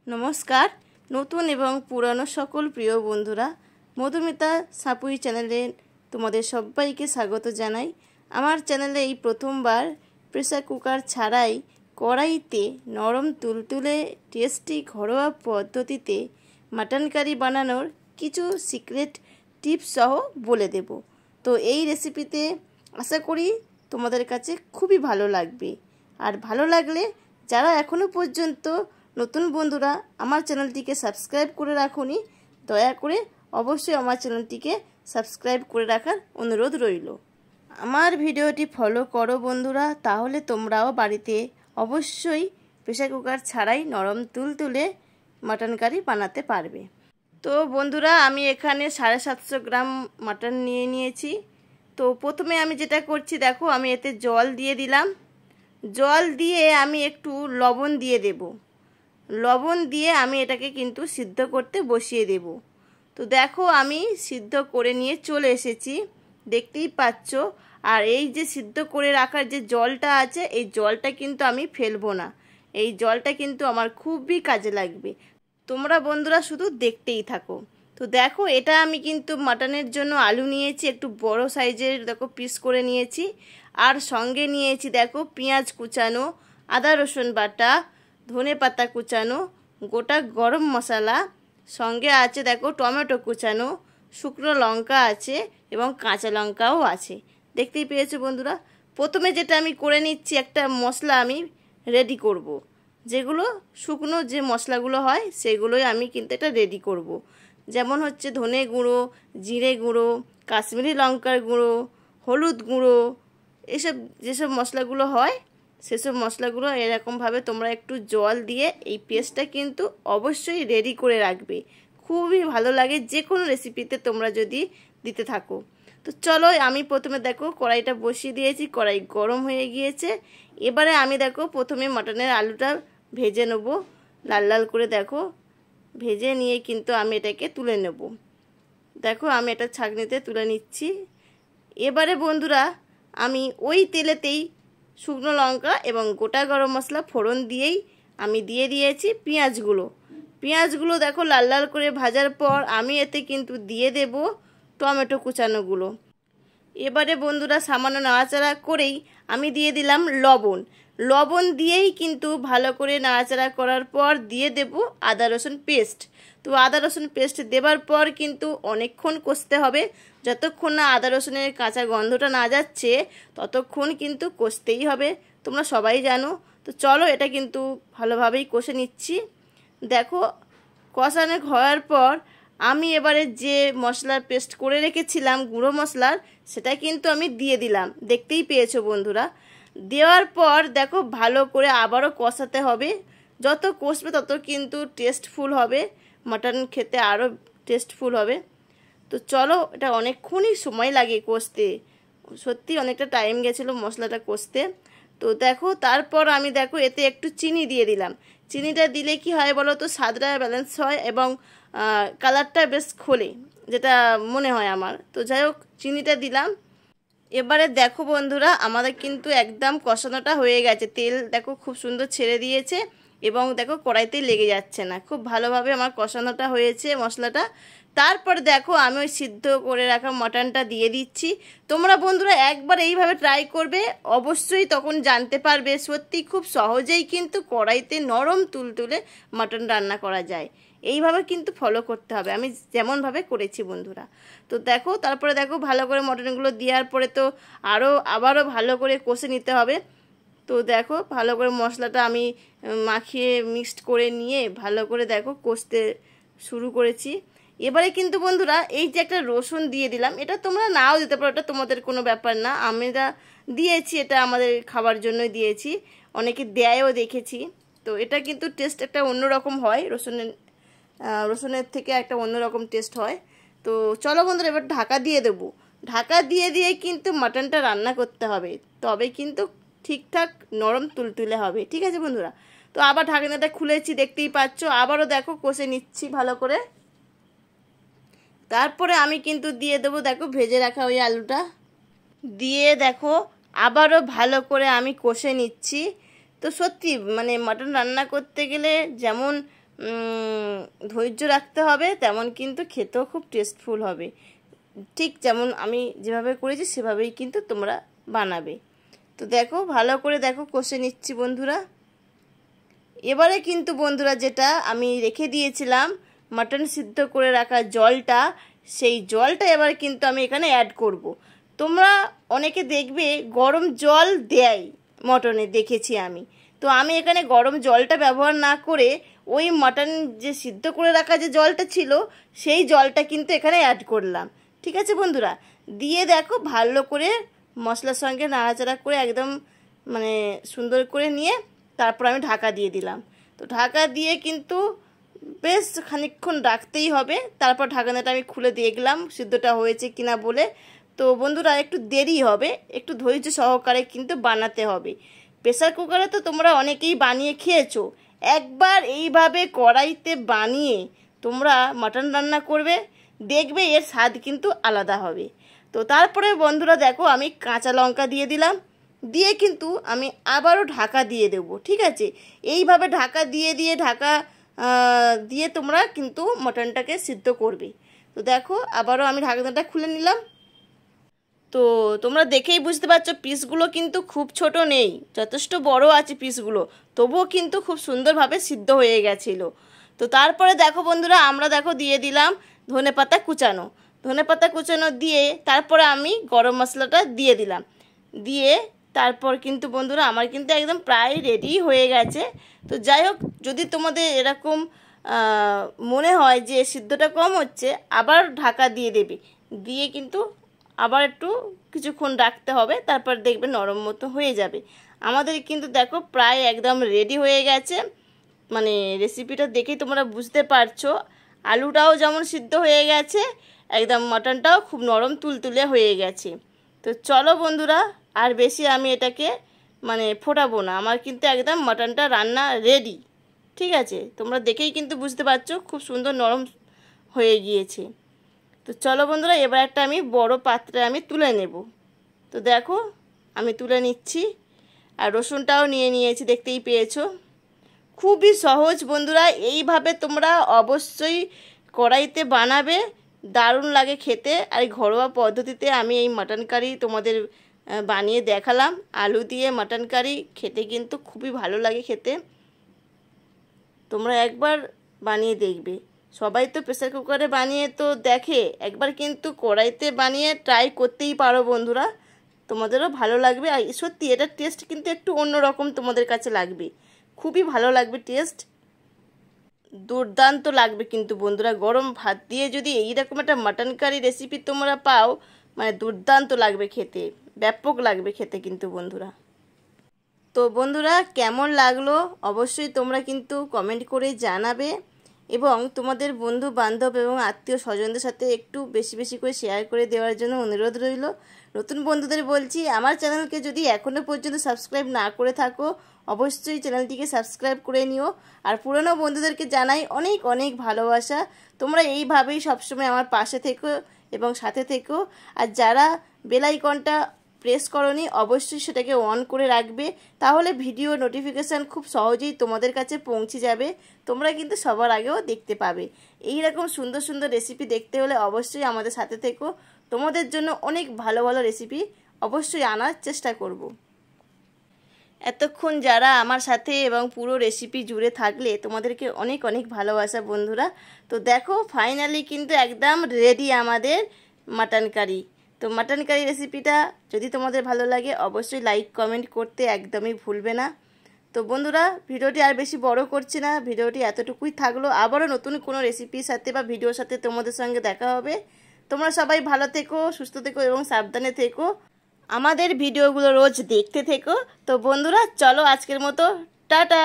নমস্কার। নতুন এবং পুরানো সকল প্রিয় বন্ধুরা, মধুমিতা সাপুই চ্যানেলে তোমাদের সবাইকে স্বাগত জানাই। আমার চ্যানেলে এই প্রথমবার প্রেসার কুকার ছাড়াই কড়াইতে নরম তুলতুলে টেস্টি ঘরোয়া পদ্ধতিতে মাটন কারি বানানোর কিছু সিক্রেট টিপস সহ বলে দেব। তো এই রেসিপিতে আশা করি তোমাদের কাছে খুবই ভালো লাগবে। আর ভালো লাগলে যারা এখনও পর্যন্ত নতুন বন্ধুরা আমার চ্যানেলটিকে সাবস্ক্রাইব করে রাখুনি, দয়া করে অবশ্যই আমার চ্যানেলটিকে সাবস্ক্রাইব করে রাখার অনুরোধ রইল। আমার ভিডিওটি ফলো করো বন্ধুরা, তাহলে তোমরাও বাড়িতে অবশ্যই প্রেসার কুকার ছাড়াই নরম তুলতুলে মাটন কারি বানাতে পারবে। তো বন্ধুরা, আমি এখানে 750 গ্রাম মাটন নিয়ে নিয়েছি। তো প্রথমে আমি যেটা করছি, দেখো আমি এতে জল দিয়ে দিলাম। জল দিয়ে আমি একটু লবণ দিয়ে দেব। লবণ দিয়ে আমি এটাকে কিন্তু সিদ্ধ করতে বসিয়ে দেব। তো দেখো আমি সিদ্ধ করে নিয়ে চলে এসেছি, দেখতেই পাচ্ছ। আর এই যে সিদ্ধ করে রাখার যে জলটা আছে, এই জলটা কিন্তু আমি ফেলবো না। এই জলটা কিন্তু আমার খুবই কাজে লাগবে। তোমরা বন্ধুরা শুধু দেখতেই থাকো। তো দেখো এটা আমি কিন্তু মাটনের জন্য আলু নিয়েছি, একটু বড় সাইজের দেখো পিস করে নিয়েছি। আর সঙ্গে নিয়েছি দেখো পেঁয়াজ কুচানো, আদা রসুন বাটা, ধনে পাতা কুচানো, গোটা গরম মশলা, সঙ্গে আছে দেখো টমেটো কুচানো, শুকনো লঙ্কা আছে এবং কাঁচা লঙ্কাও আছে। দেখতেই পেয়েছো বন্ধুরা। প্রথমে যেটা আমি করে নিচ্ছি, একটা মশলা আমি রেডি করব। যেগুলো শুকনো যে মশলাগুলো হয় সেগুলোই আমি কিন্তু এটা রেডি করব। যেমন হচ্ছে ধনে গুঁড়ো, জিরে গুঁড়ো, কাশ্মীরি লঙ্কার গুঁড়ো, হলুদ গুঁড়ো, এসব যেসব মশলাগুলো হয় সেসব মশলাগুলো এরকমভাবে তোমরা একটু জল দিয়ে এই পেস্টটা কিন্তু অবশ্যই রেডি করে রাখবে। খুবই ভালো লাগে যে কোনো রেসিপিতে তোমরা যদি দিতে থাকো। তো চলো আমি প্রথমে দেখো কড়াইটা বসিয়ে দিয়েছি, কড়াই গরম হয়ে গিয়েছে। এবারে আমি দেখো প্রথমে মাটনের আলুটা ভেজে নেব, লাল লাল করে দেখো ভেজে নিয়ে কিন্তু আমি এটাকে তুলে নেব। দেখো আমি এটা ছাঁকনিতে তুলে নিচ্ছি। এবারে বন্ধুরা আমি ওই তেলেতেই শুকনো লঙ্কা এবং গোটা গরম মশলা ফোড়ন দিয়েই আমি দিয়ে দিয়েছি পেঁয়াজগুলো দেখো লাল লাল করে ভাজার পর আমি এতে কিন্তু দিয়ে দেব টমেটো কুচানোগুলো। এবারে বন্ধুরা সামান্য নাড়াচাড়া করেই আমি দিয়ে দিলাম লবণ দিয়েই কিন্তু ভালো করে নাড়াচাড়া করার পর দিয়ে দেব আদা রসুন পেস্ট। তো আদা রসুন পেস্ট দেবার পর কিন্তু অনেকক্ষণ কষতে হবে। যতক্ষণ না আদা রসুনের কাঁচা গন্ধটা না যাচ্ছে ততক্ষণ কিন্তু কষতেই হবে, তোমরা সবাই জানো। তো চলো এটা কিন্তু ভালোভাবেই কষে নিচ্ছি। দেখো কষানো হওয়ার পর আমি এবারে যে মশলার পেস্ট করে রেখেছিলাম গুঁড়ো মশলার, সেটা কিন্তু আমি দিয়ে দিলাম, দেখতেই পেয়েছো বন্ধুরা। দেওয়ার পর দেখো ভালো করে আবারও কষাতে হবে। যত কষবে তত কিন্তু টেস্টফুল হবে, মাটন খেতে আরও টেস্টফুল হবে। তো চলো এটা অনেকক্ষণই সময় লাগে কষতে, সত্যি অনেকটা টাইম গেছিলো মশলাটা কষতে। তো দেখো তারপর আমি দেখো এতে একটু চিনি দিয়ে দিলাম। চিনিটা দিলে কি হয় বলো তো, স্বাদটা ব্যালেন্স হয় এবং কালারটা বেশ খোলে, যেটা মনে হয় আমার। তো যাই হোক চিনিটা দিলাম। এবারে দেখো বন্ধুরা আমাদের কিন্তু একদম কষানোটা হয়ে গেছে, তেল দেখো খুব সুন্দর ছেড়ে দিয়েছে এবং দেখো কড়াইতে লেগে যাচ্ছে না। খুব ভালোভাবে আমার কষানোটা হয়েছে মশলাটা। তারপর দেখো আমি ওই সিদ্ধ করে রাখা মাটনটা দিয়ে দিচ্ছি। তোমরা বন্ধুরা একবার এইভাবে ট্রাই করবে, অবশ্যই তখন জানতে পারবে সত্যি খুব সহজেই কিন্তু কড়াইতে নরম তুলতুলে মাটন রান্না করা যায়। এইভাবে কিন্তু ফলো করতে হবে, আমি যেমনভাবে করেছি বন্ধুরা। তো দেখো তারপরে দেখো ভালো করে মটনগুলো দেওয়ার পরে তো আবারও ভালো করে কষে নিতে হবে। তো দেখো ভালো করে মশলাটা আমি মাখিয়ে মিক্সড করে নিয়ে ভালো করে দেখো কষতে শুরু করেছি। এবারে কিন্তু বন্ধুরা এই যে একটা রসুন দিয়ে দিলাম, এটা তোমরা নাও দিতে পারো, এটা তোমাদের কোনো ব্যাপার না। আমরা দিয়েছি, এটা আমাদের খাবার জন্যই দিয়েছি, অনেকে দেয়ও দেখেছি। তো এটা কিন্তু টেস্ট একটা অন্যরকম হয়, রসুনের থেকে একটা অন্যরকম টেস্ট হয়। তো চলো বন্ধুরা এবার ঢাকা দিয়ে দেবো। ঢাকা দিয়ে কিন্তু মাটনটা রান্না করতে হবে, তবে কিন্তু ঠিকঠাক নরম তুলতুলে হবে। ঠিক আছে বন্ধুরা। তো আবার ঢাকনাটা খুলেছি, দেখতেই পাচ্ছ। আবারও দেখো কষে নিচ্ছি ভালো করে। তারপরে আমি কিন্তু দিয়ে দেবো দেখো ভেজে রাখা ওই আলুটা দিয়ে দেখো আবারও ভালো করে আমি কষে নিচ্ছি। তো সত্যি মানে মাটন রান্না করতে গেলে যেমন ধৈর্য রাখতে হবে, তেমন কিন্তু খেতেও খুব টেস্টফুল হবে। ঠিক যেমন আমি যেভাবে করেছি সেভাবেই কিন্তু তোমরা বানাবে। তো দেখো, ভালো করে দেখো, কষে নিচ্ছি বন্ধুরা। এবারে কিন্তু বন্ধুরা যেটা আমি রেখে দিয়েছিলাম মাটন সিদ্ধ করে রাখা জলটা, সেই জলটা এবার কিন্তু আমি এখানে অ্যাড করব। তোমরা অনেকে দেখবে গরম জল দেয় মটনে, দেখেছি আমি। তো আমি এখানে গরম জলটা ব্যবহার না করে ওই মাটন যে সিদ্ধ করে রাখা যে জলটা ছিল সেই জলটা কিন্তু এখানে অ্যাড করলাম। ঠিক আছে বন্ধুরা, দিয়ে দেখো ভালো করে মশলার সঙ্গে নাড়াচাড়া করে একদম মানে সুন্দর করে নিয়ে তারপর আমি ঢাকা দিয়ে দিলাম। তো ঢাকা দিয়ে কিন্তু বেশ খানিকক্ষণ রাখতেই হবে। তারপর ঢাকনাটা আমি খুলে দেখলাম সিদ্ধটা হয়েছে কিনা বলে। তো বন্ধুরা একটু দেরি হবে, একটু ধৈর্য সহকারে কিন্তু বানাতে হবে। প্রেসার কুকারে তো তোমরা অনেকেই বানিয়ে খেয়েছো, একবার এইভাবে কড়াইতে বানিয়ে তোমরা মাটন রান্না করবে, দেখবে এর স্বাদ কিন্তু আলাদা হবে। তো তারপরে বন্ধুরা দেখো আমি কাঁচা লঙ্কা দিয়ে দিলাম, দিয়ে কিন্তু আমি আবারও ঢাকা দিয়ে দেবো। ঠিক আছে, এইভাবে ঢাকা দিয়ে তোমরা কিন্তু মটনটাকে সিদ্ধ করবে। তো দেখো আবারও আমি ঢাকনাটা খুলে নিলাম। তো তোমরা দেখেই বুঝতে পারছো পিসগুলো কিন্তু খুব ছোট নেই, যথেষ্ট বড় আছে পিসগুলো, তবুও কিন্তু খুব সুন্দরভাবে সিদ্ধ হয়ে গেছিলো। তো তারপরে দেখো বন্ধুরা আমরা দেখো দিয়ে দিলাম ধনেপাতা কুচানো দিয়ে তারপরে আমি গরম মশলাটা দিয়ে দিলাম। দিয়ে তারপর কিন্তু বন্ধুরা আমার কিন্তু একদম প্রায় রেডি হয়ে গেছে। তো যাই হোক, যদি তোমাদের এরকম মনে হয় যে সিদ্ধটা কম হচ্ছে, আবার ঢাকা দিয়ে দেবে, দিয়ে কিন্তু আবার একটু কিছুক্ষণ রাখতে হবে, তারপর দেখবে নরম মতো হয়ে যাবে। আমাদের কিন্তু দেখো প্রায় একদম রেডি হয়ে গেছে। মানে রেসিপিটা দেখেই তোমরা বুঝতে পারছো, আলুটাও যেমন সিদ্ধ হয়ে গেছে, একদম মাটনটাও খুব নরম তুলতুলে হয়ে গেছে। তো চলো বন্ধুরা, আর বেশি আমি এটাকে মানে ফোটাবো না, আমার কিন্তু একদম মাটনটা রান্না রেডি। ঠিক আছে, তোমরা দেখেই কিন্তু বুঝতে পারছো খুব সুন্দর নরম হয়ে গিয়েছে। তো চলো বন্ধুরা, এবার একটা আমি বড় পাত্রে আমি তুলে নেব। তো দেখো আমি তুলে নিচ্ছি, আর রসুনটাও নিয়ে নিয়েছি, দেখতেই পেয়েছো। খুবই সহজ বন্ধুরা, এইভাবে তোমরা অবশ্যই কড়াইতে বানাবে, দারুণ লাগে খেতে। আর ঘরোয়া পদ্ধতিতে আমি এই মাটন কারি তোমাদের বানিয়ে দেখালাম, আলু দিয়ে মাটন কারি, খেতে কিন্তু খুবই ভালো লাগে খেতে। তোমরা একবার বানিয়ে দেখবে। সবাই তো প্রেসার কুকারে বানিয়ে তো দেখে, একবার কিন্তু কড়াইতে বানিয়ে ট্রাই করতেই পারো বন্ধুরা, তোমাদেরও ভালো লাগবে। আর সত্যি এটার টেস্ট কিন্তু একটু অন্যরকম তোমাদের কাছে লাগবে, খুবই ভালো লাগবে, টেস্ট দুর্দান্ত লাগবে কিন্তু বন্ধুরা। গরম ভাত দিয়ে যদি এইরকম একটা মাটন কারি রেসিপি তোমরা পাও, মানে দুর্দান্ত লাগবে খেতে, ব্যাপক লাগবে খেতে কিন্তু বন্ধুরা। তো বন্ধুরা কেমন লাগলো অবশ্যই তোমরা কিন্তু কমেন্ট করে জানাবে, এবং তোমাদের বন্ধু বান্ধব এবং আত্মীয় স্বজনদের সাথে একটু বেশি বেশি করে শেয়ার করে দেওয়ার জন্য অনুরোধ রইল। নতুন বন্ধুদের বলছি, আমার চ্যানেলকে যদি এখনও পর্যন্ত সাবস্ক্রাইব না করে থাকো অবশ্যই চ্যানেলটিকে সাবস্ক্রাইব করে নিও। আর পুরনো বন্ধুদেরকে জানাই অনেক অনেক ভালোবাসা, তোমরা এইভাবেই সবসময় আমার পাশে থেকো এবং সাথে থেকো। আর যারা বেল আইকনটা প্রেস করনি অবশ্যই সেটাকে অন করে রাখবে, তাহলে ভিডিও নোটিফিকেশান খুব সহজেই তোমাদের কাছে পৌঁছে যাবে, তোমরা কিন্তু সবার আগেও দেখতে পাবে। এই রকম সুন্দর সুন্দর রেসিপি দেখতে হলে অবশ্যই আমাদের সাথে থেকো, তোমাদের জন্য অনেক ভালো ভালো রেসিপি অবশ্যই আনার চেষ্টা করব। এতক্ষণ যারা আমার সাথে এবং পুরো রেসিপি জুড়ে থাকলে তোমাদেরকে অনেক অনেক ভালোবাসা বন্ধুরা। তো দেখো ফাইনালি কিন্তু একদম রেডি আমাদের মাটন কারি। তো মাটন কারি রেসিপিটা যদি তোমাদের ভালো লাগে অবশ্যই লাইক কমেন্ট করতে একদমই ভুলবে না। তো বন্ধুরা ভিডিওটি আর বেশি বড় করছি না, ভিডিওটি এতটুকুই থাকলো। আবারও নতুন কোনো রেসিপির সাথে বা ভিডিওর সাথে তোমাদের সঙ্গে দেখা হবে। তোমরা সবাই ভালো থেকো, সুস্থ থেকো এবং সাবধানে থেকো, আমাদের ভিডিওগুলো রোজ দেখতে থেকো। তো বন্ধুরা চলো আজকের মতো টাটা।